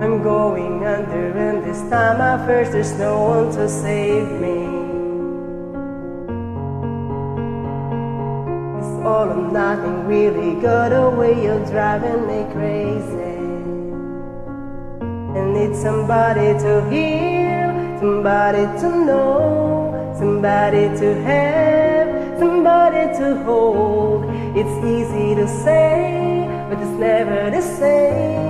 I'm going under, and this time I first there's no one to save me. It's all or nothing, really got a way of driving me crazy. I need somebody to hear, somebody to know, somebody to have, somebody to hold. It's easy to say, but it's never the same.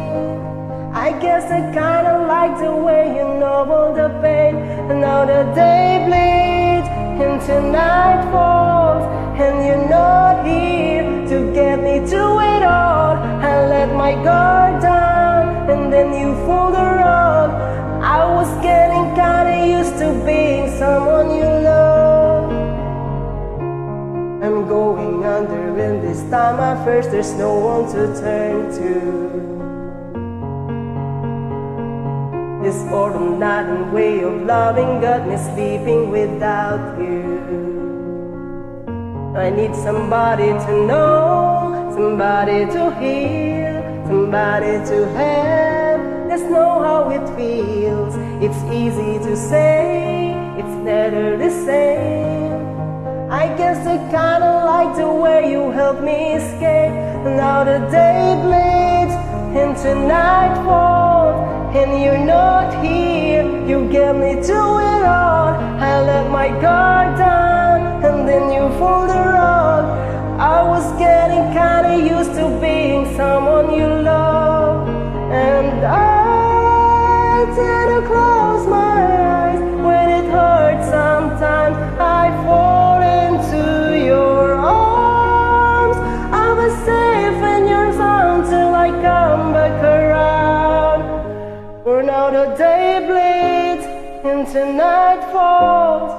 I guess I kinda like the way you know all the pain. And now the day bleeds into night falls, and you're not here to get me through it all. I let my guard down, and then you pulled the rug. I was getting kinda used to being someone you love. I'm going under, and this time at first there's no one to turn to. This all or nothing way of loving got me sleeping without you. I need somebody to know, somebody to hear, somebody to have. Let's know how it feels. It's easy to say, it's never the same. I guess I kinda like the way you help me escape. Now the day bleeds into nightfall, and you're not here. You get me through it all. I let my guard down, and then you pulled the rug. I was getting kinda used to being someone you love, and I tend to close my eyes when it hurts. Sometimes I fall into your arms. I was safe in your arms till I come back around. For now the day bleeds into night falls,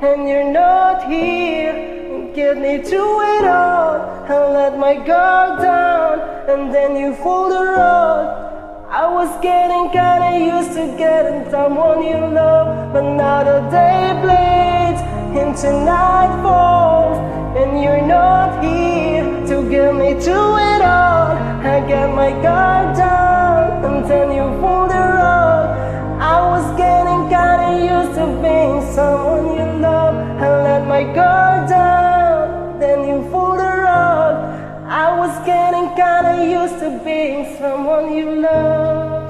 and you're not here. Get me through it all. I let my guard down, and then you pulled the rug. I was getting kinda used to getting someone you love, but now the day bleeds into night falls, and you're not here to get me through it all. I get my guard down, and then you pulled the rug. I was getting kinda used to being someone you love. I let my guard down, then you pulled the rug. I was getting kinda used to being someone you love.